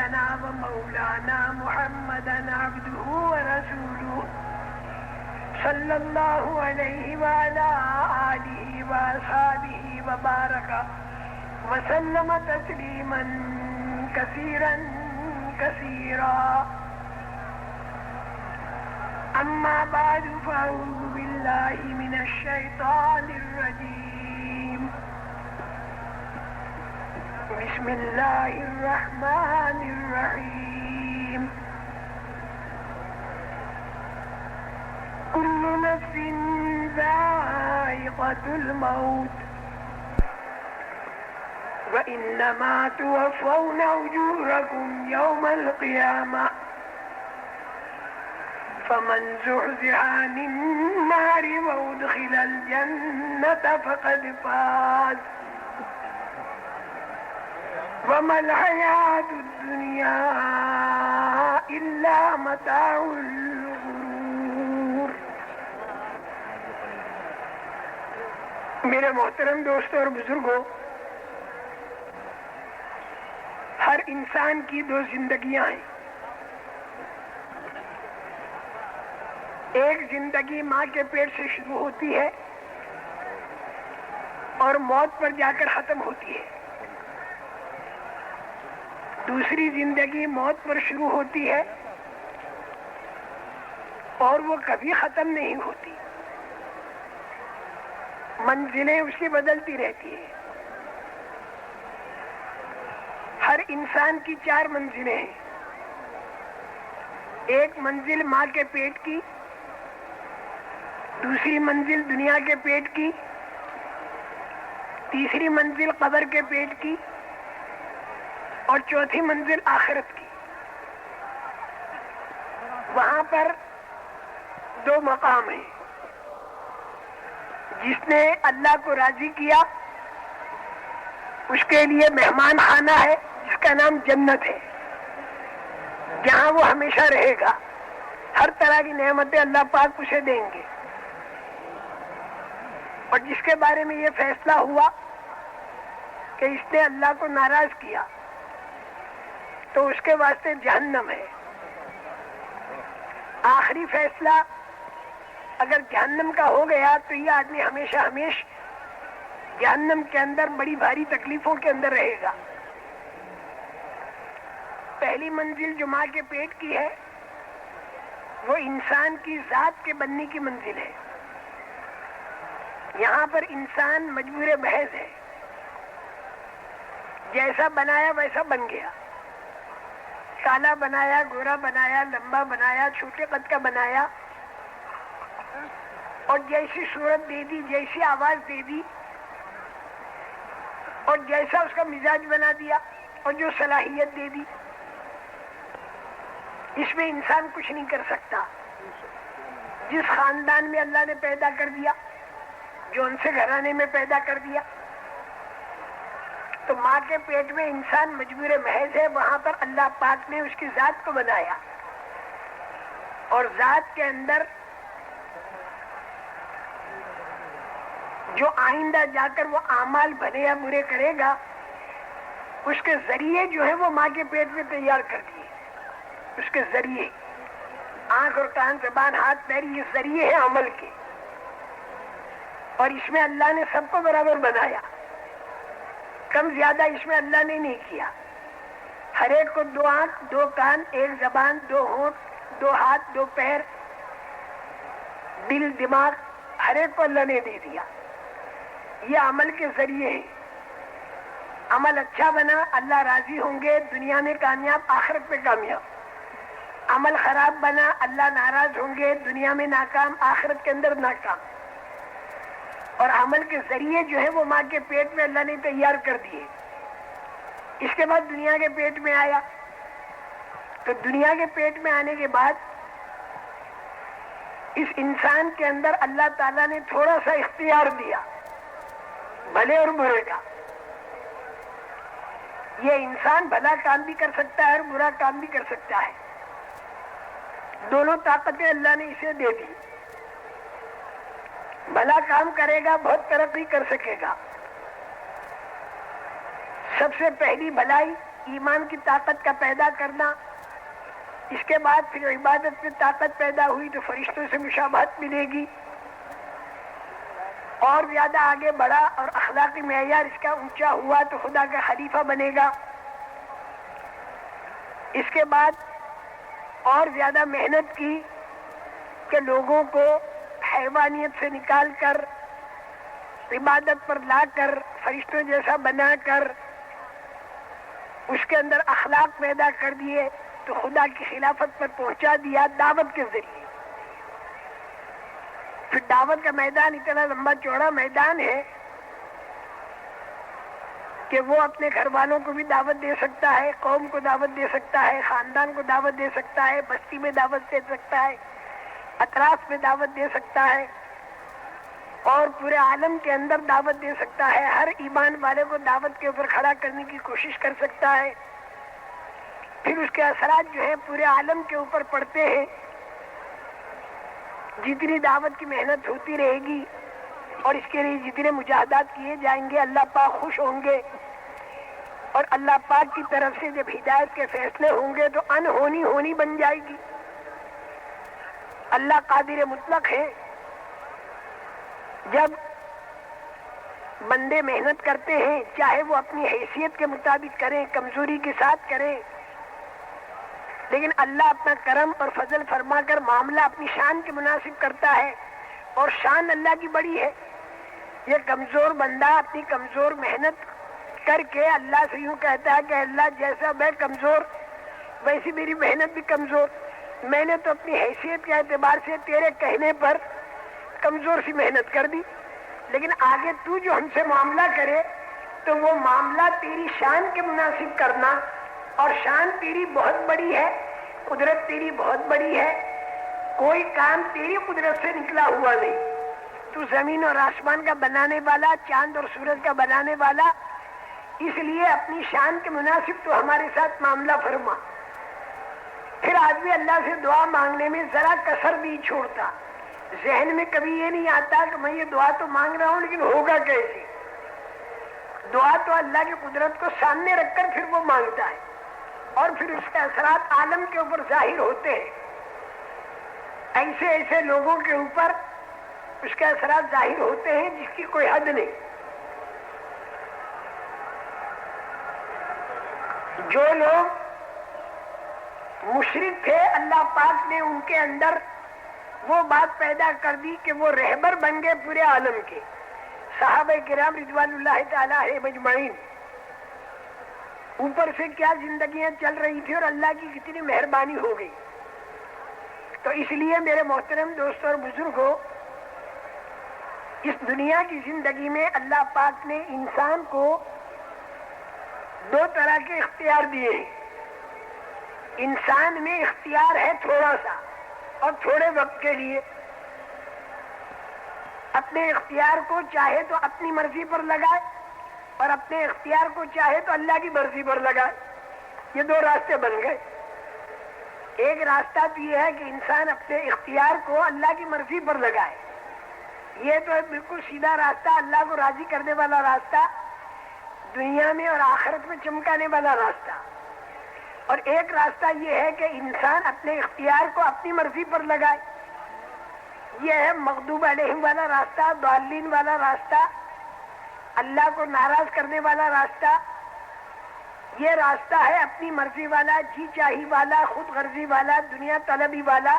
سيدنا ومولانا محمدا عبده ورسوله صلى الله عليه وعلى آله وأصحابه وبارك وسلم تسليما كثيرا كثيرا. أما بعد فأعوذ بالله من الشيطان الرجيم. بسم الله الرحمن الرحيم. كل نفس ذائقة الموت وإنما توفون أجوركم يوم القيامة فمن زحزح عن النار وأدخل الجنة فقد فاز وما الحياة الدنيا إلا متاع الغرور. میرے محترم دوستوں اور بزرگوں، ہر انسان کی دو زندگیاں ہیں. ایک زندگی ماں کے پیٹ سے شروع ہوتی ہے اور موت پر جا کر ختم ہوتی ہے. دوسری زندگی موت پر شروع ہوتی ہے اور وہ کبھی ختم نہیں ہوتی. منزلیں اس کی بدلتی رہتی ہیں. ہر انسان کی 4 منزلیں ہیں. ایک منزل ماں کے پیٹ کی، دوسری منزل دنیا کے پیٹ کی، تیسری منزل قبر کے پیٹ کی اور چوتھی منزل آخرت کی. وہاں پر 2 مقام ہیں. جس نے اللہ کو راضی کیا اس کے لیے مہمان خانہ ہے جس کا نام جنت ہے، جہاں وہ ہمیشہ رہے گا. ہر طرح کی نعمتیں اللہ پاک اسے دیں گے. اور جس کے بارے میں یہ فیصلہ ہوا کہ اس نے اللہ کو ناراض کیا تو اس کے واسطے جہنم ہے. آخری فیصلہ اگر جہنم کا ہو گیا تو یہ آدمی ہمیشہ ہمیشہ جہنم کے اندر بڑی بھاری تکلیفوں کے اندر رہے گا. پہلی منزل جو ماں کے پیٹ کی ہے وہ انسان کی ذات کے بننے کی منزل ہے. یہاں پر انسان مجبور محض ہے. جیسا بنایا ویسا بن گیا. کالا بنایا، گورا بنایا، لمبا بنایا، چھوٹے قد کا بنایا اور جیسی صورت دے دی، جیسی آواز دے دی اور جیسا اس کا مزاج بنا دیا اور جو صلاحیت دے دی. اس میں انسان کچھ نہیں کر سکتا. جس خاندان میں اللہ نے پیدا کر دیا، جو ان سے گھرانے میں پیدا کر دیا، تو ماں کے پیٹ میں انسان مجبور محض ہے. وہاں پر اللہ پاک نے اس کی ذات کو بنایا اور ذات کے اندر جو آئندہ جا کر وہ اعمال بھلے یا برے کرے گا اس کے ذریعے جو ہے وہ ماں کے پیٹ میں تیار کر دیے. اس کے ذریعے آنکھ اور کان، زبان، ہاتھ، پیر، یہ ذریعے ہیں عمل کے. اور اس میں اللہ نے سب کو برابر بنایا. کم زیادہ اس میں اللہ نے نہیں کیا. ہر ایک کو 2 آنکھ، 2 کان، 1 زبان، 2 ہونٹ، 2 ہاتھ، 2 پیر، دل، دماغ، ہر ایک کو اللہ نے دے دیا. یہ عمل کے ذریعے ہے. عمل اچھا بنا، اللہ راضی ہوں گے، دنیا میں کامیاب، آخرت میں کامیاب. عمل خراب بنا، اللہ ناراض ہوں گے، دنیا میں ناکام، آخرت کے اندر ناکام. اور عمل کے ذریعے جو ہے وہ ماں کے پیٹ میں اللہ نے تیار کر دیے. اس کے بعد دنیا کے پیٹ میں آیا تو دنیا کے پیٹ میں آنے کے بعد اس انسان کے اندر اللہ تعالیٰ نے تھوڑا سا اختیار دیا بھلے اور برے کا. یہ انسان بھلا کام بھی کر سکتا ہے اور برا کام بھی کر سکتا ہے. دونوں طاقتیں اللہ نے اسے دے دی. بھلا کام کرے گا بہت ترقی کر سکے گا. سب سے پہلی بھلائی ایمان کی طاقت کا پیدا کرنا، اس کے بعد پھر عبادت میں طاقت پیدا ہوئی تو فرشتوں سے مشابہت ملے گی، اور زیادہ آگے بڑھا اور اخلاقی معیار اس کا اونچا ہوا تو خدا کا خلیفہ بنے گا۔ اس کے بعد اور زیادہ محنت کی کہ لوگوں کو حیوانیت سے نکال کر عبادت پر لا کر فرشتوں جیسا بنا کر اس کے اندر اخلاق پیدا کر دیے تو خدا کی خلافت پر پہنچا دیا دعوت کے ذریعے۔ پھر دعوت کا میدان اتنا لمبا چوڑا میدان ہے کہ وہ اپنے گھر والوں کو بھی دعوت دے سکتا ہے، قوم کو دعوت دے سکتا ہے، خاندان کو دعوت دے سکتا ہے، بستی میں دعوت دے سکتا ہے، اطراف میں دعوت دے سکتا ہے، اور پورے عالم کے اندر دعوت دے سکتا ہے۔ ہر ایمان والے کو دعوت کے اوپر کھڑا کرنے کی کوشش کر سکتا ہے۔ پھر اس کے اثرات جو ہیں پورے عالم کے اوپر پڑتے ہیں۔ جتنی دعوت کی محنت ہوتی رہے گی اور اس کے لیے جتنے مجاہدات کیے جائیں گے اللہ پاک خوش ہوں گے، اور اللہ پاک کی طرف سے جب ہدایت کے فیصلے ہوں گے تو انہونی ہونی بن جائے گی۔ اللہ قادر مطلق ہے، جب بندے محنت کرتے ہیں چاہے وہ اپنی حیثیت کے مطابق کریں، کمزوری کے ساتھ کریں، لیکن اللہ اپنا کرم اور فضل فرما کر معاملہ اپنی شان کے مناسب کرتا ہے، اور شان اللہ کی بڑی ہے۔ یہ کمزور بندہ اپنی کمزور محنت کر کے اللہ سے یوں کہتا ہے کہ اللہ جیسا میں کمزور ویسی میری محنت بھی کمزور، میں نے تو اپنی حیثیت کے اعتبار سے تیرے کہنے پر کمزور سی محنت کر دی، لیکن آگے تو جو ہم سے معاملہ کرے تو وہ معاملہ تیری شان کے مناسب کرنا، اور شان تیری بہت بڑی ہے، قدرت تیری بہت بڑی ہے، کوئی کام تیری قدرت سے نکلا ہوا نہیں۔ تو زمین اور آسمان کا بنانے والا، چاند اور سورج کا بنانے والا، اس لیے اپنی شان کے مناسب تو ہمارے ساتھ معاملہ فرما۔ پھر آدمی اللہ سے دعا مانگنے میں ذرا کسر نہیں چھوڑتا، ذہن میں کبھی یہ نہیں آتا کہ میں یہ دعا تو مانگ رہا ہوں لیکن ہوگا کیسے۔ دعا تو اللہ کی قدرت کو سامنے رکھ کر پھر وہ مانگتا ہے، اور پھر اس کے اثرات عالم کے اوپر ظاہر ہوتے ہیں۔ ایسے ایسے لوگوں کے اوپر اس کے اثرات ظاہر ہوتے ہیں جس کی کوئی حد نہیں۔ جو لوگ مشرک تھے اللہ پاک نے ان کے اندر وہ بات پیدا کر دی کہ وہ رہبر بن گئے پورے عالم کے۔ صحابہ کرام رضوان اللہ تعالی علیہ مجمعین، اوپر سے کیا زندگیاں چل رہی تھی اور اللہ کی کتنی مہربانی ہو گئی۔ تو اس لیے میرے محترم دوستوں اور بزرگوں، اس دنیا کی زندگی میں اللہ پاک نے انسان کو دو طرح کے اختیار دیے ہیں۔ انسان میں اختیار ہے تھوڑا سا اور تھوڑے وقت کے لیے، اپنے اختیار کو چاہے تو اپنی مرضی پر لگائے اور اپنے اختیار کو چاہے تو اللہ کی مرضی پر لگائے۔ یہ دو راستے بن گئے۔ ایک راستہ تو یہ ہے کہ انسان اپنے اختیار کو اللہ کی مرضی پر لگائے، یہ تو بالکل سیدھا راستہ، اللہ کو راضی کرنے والا راستہ، دنیا میں اور آخرت میں چمکانے والا راستہ۔ اور ایک راستہ یہ ہے کہ انسان اپنے اختیار کو اپنی مرضی پر لگائے، یہ ہے مغضوب علیہم والا راستہ، ضالین والا راستہ، اللہ کو ناراض کرنے والا راستہ۔ یہ راستہ ہے اپنی مرضی والا، جی چاہی والا، خود غرضی والا، دنیا طلبی والا۔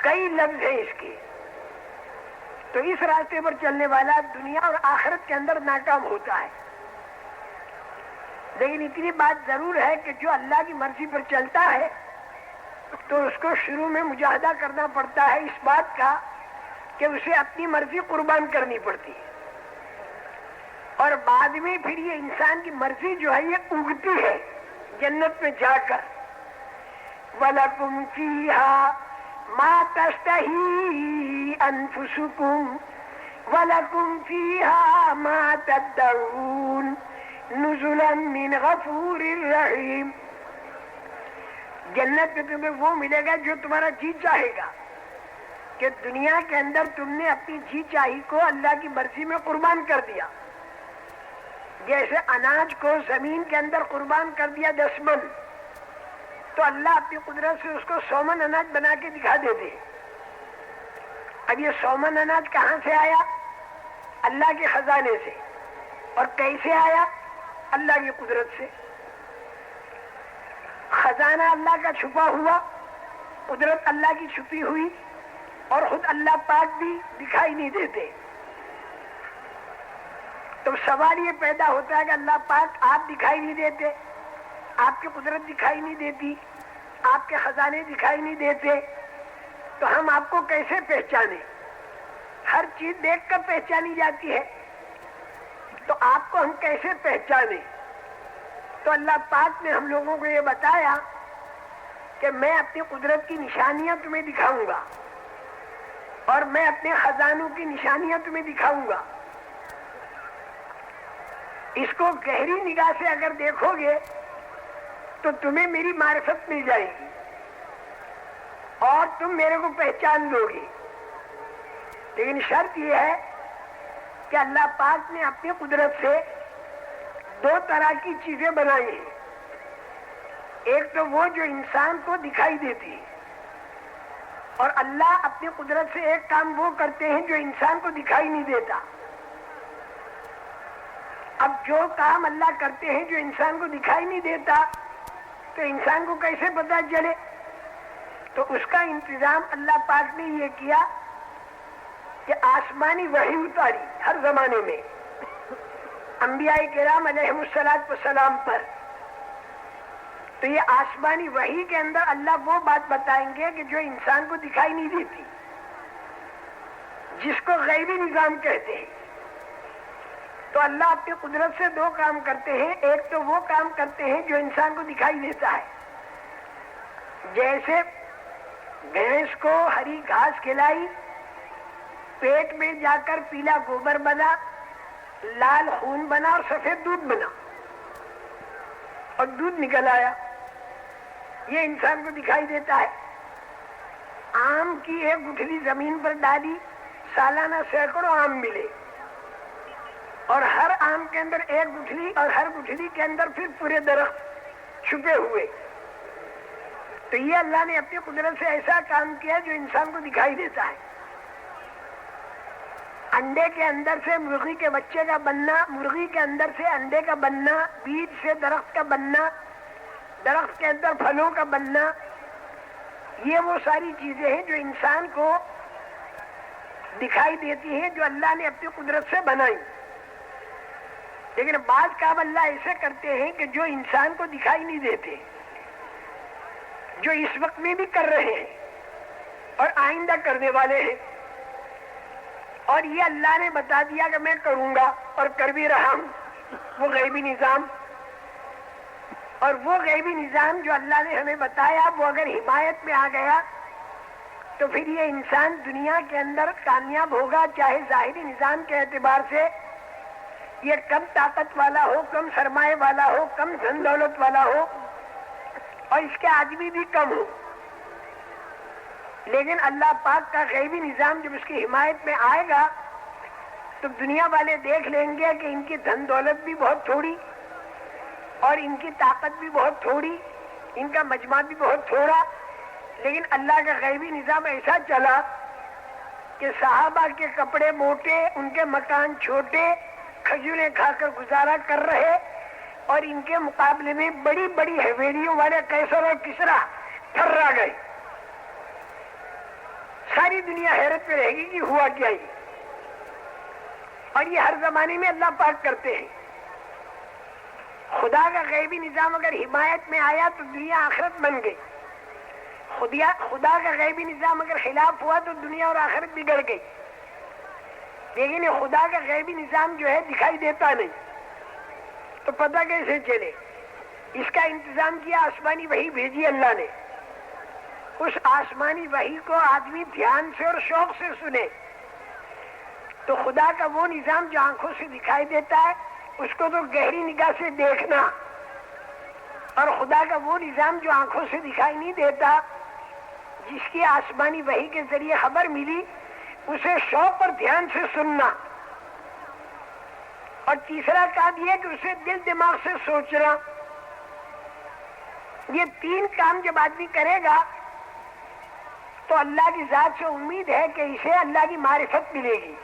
کئی لفظ ہیں اس کے۔ تو اس راستے پر چلنے والا دنیا اور آخرت کے اندر ناکام ہوتا ہے۔ لیکن اتنی بات ضرور ہے کہ جو اللہ کی مرضی پر چلتا ہے تو اس کو شروع میں مجاہدہ کرنا پڑتا ہے اس بات کا کہ اسے اپنی مرضی قربان کرنی پڑتی ہے، اور بعد میں پھر یہ انسان کی مرضی جو ہے یہ اگتی ہے جنت میں جا کر۔ وَلَكُمْ فِيهَا مَا تَشْتَهِي أَنفُسُكُمْ وَلَكُمْ فِيهَا مَا تَدَّعُونَ نُزُلًا مِّنْ غَفُورٍ رَّحِيمٍ۔ جنت میں تمہیں وہ ملے گا جو تمہارا جی چاہے گا، کہ دنیا کے اندر تم نے اپنی جی چاہی کو اللہ کی مرضی میں قربان کر دیا۔ جیسے اناج کو زمین کے اندر قربان کر دیا 10 من، تو اللہ اپنی قدرت سے اس کو 100 من اناج بنا کے دکھا دیتے. اب یہ 100 من اناج کہاں سے آیا؟ اللہ کے خزانے سے. اور کیسے آیا؟ اللہ کی قدرت سے. خزانہ اللہ کا چھپا ہوا، قدرت اللہ کی چھپی ہوئی، اور خود اللہ پاک بھی دکھائی نہیں دیتے. تو سوال یہ پیدا ہوتا ہے کہ اللہ پاک آپ دکھائی نہیں دیتے، آپ کی قدرت دکھائی نہیں دیتی، آپ کے خزانے دکھائی نہیں دیتے، تو ہم آپ کو کیسے پہچانے؟ ہر چیز دیکھ کر پہچانی جاتی ہے، تو آپ کو ہم کیسے پہچانے؟ تو اللہ پاک نے ہم لوگوں کو یہ بتایا کہ میں اپنی قدرت کی نشانیاں تمہیں دکھاؤں گا، اور میں اپنے خزانوں کی نشانیاں تمہیں دکھاؤں گا. اس کو گہری نگاہ سے اگر دیکھو گے تو تمہیں میری معرفت مل جائے گی اور تم میرے کو پہچان لو گے. لیکن شرط یہ ہے کہ اللہ پاک نے اپنی قدرت سے 2 طرح کی چیزیں بنائی ہیں. ایک تو وہ جو انسان کو دکھائی دیتی ہے، اور اللہ اپنی قدرت سے ایک کام وہ کرتے ہیں جو انسان کو دکھائی نہیں دیتا. اب جو کام اللہ کرتے ہیں جو انسان کو دکھائی نہیں دیتا، تو انسان کو کیسے پتہ چلے؟ تو اس کا انتظام اللہ پاک نے یہ کیا کہ آسمانی وحی اتاری ہر زمانے میں انبیاء کرام علیہم السلام پر. تو یہ آسمانی وحی کے اندر اللہ وہ بات بتائیں گے کہ جو انسان کو دکھائی نہیں دیتی، جس کو غیبی نظام کہتے ہیں. تو اللہ اپنی قدرت سے 2 کام کرتے ہیں. ایک تو وہ کام کرتے ہیں جو انسان کو دکھائی دیتا ہے، جیسے بھینس کو ہری گھاس کھلائی، پیٹ میں جا کر پیلا گوبر بنا، لال خون بنا اور سفید دودھ بنا، اور دودھ نکل آیا. یہ انسان کو دکھائی دیتا ہے. آم کی ایک گٹھلی زمین پر ڈالی، سالانہ سینکڑوں آم ملے، اور ہر آم کے اندر ایک گٹھلی، اور ہر گٹھلی کے اندر پھر پورے درخت چھپے ہوئے. تو یہ اللہ نے اپنی قدرت سے ایسا کام کیا جو انسان کو دکھائی دیتا ہے. انڈے کے اندر سے مرغی کے بچے کا بننا، مرغی کے اندر سے انڈے کا بننا، بیج سے درخت کا بننا، درخت کے اندر پھلوں کا بننا، یہ وہ ساری چیزیں ہیں جو انسان کو دکھائی دیتی ہیں، جو اللہ نے اپنی قدرت سے بنائی. لیکن بعض کام اللہ ایسے کرتے ہیں کہ جو انسان کو دکھائی نہیں دیتے، جو اس وقت میں بھی کر رہے ہیں اور آئندہ کرنے والے ہیں. اور یہ اللہ نے بتا دیا کہ میں کروں گا اور کر بھی رہا ہوں. وہ غیبی نظام، اور وہ غیبی نظام جو اللہ نے ہمیں بتایا، وہ اگر حمایت میں آ گیا تو پھر یہ انسان دنیا کے اندر کامیاب ہوگا، چاہے ظاہری نظام کے اعتبار سے یہ کم طاقت والا ہو، کم سرمایہ والا ہو، کم دھن دولت والا ہو، اور اس کے آدمی بھی کم ہو. لیکن اللہ پاک کا غیبی نظام جب اس کی حمایت میں آئے گا تو دنیا والے دیکھ لیں گے کہ ان کی دھن دولت بھی بہت تھوڑی، اور ان کی طاقت بھی بہت تھوڑی، ان کا مجمع بھی بہت تھوڑا. لیکن اللہ کا غیبی نظام ایسا چلا کہ صحابہ کے کپڑے موٹے، ان کے مکان چھوٹے، کھجوریں کھا کر گزارا کر رہے، اور ان کے مقابلے میں بڑی بڑی حویلیوں والے قیصر اور کسریٰ تھرا گئے. ساری دنیا حیرت میں رہے گی کہ ہوا کیا یہ. اور یہ ہر زمانے میں اللہ پاک کرتے ہیں. خدا کا غیبی نظام اگر حمایت میں آیا تو دنیا آخرت بن گئی. خدا کا غیبی نظام اگر خلاف ہوا تو دنیا اور آخرت بگڑ گئی. لیکن یہ خدا کا غیبی نظام جو ہے دکھائی دیتا نہیں، تو پتہ کیسے چلے؟ اس کا انتظام کیا، آسمانی وحی بھیجی اللہ نے. اس آسمانی وحی کو آدمی دھیان سے اور شوق سے سنے تو خدا کا وہ نظام جو آنکھوں سے دکھائی دیتا ہے اس کو تو گہری نگاہ سے دیکھنا، اور خدا کا وہ نظام جو آنکھوں سے دکھائی نہیں دیتا، جس کی آسمانی وحی کے ذریعے خبر ملی، اسے شوق اور دھیان سے سننا. اور تیسرا کام یہ کہ اسے دل دماغ سے سوچنا. یہ 3 کام جب آدمی کرے گا تو اللہ کی ذات سے امید ہے کہ اسے اللہ کی معرفت ملے گی.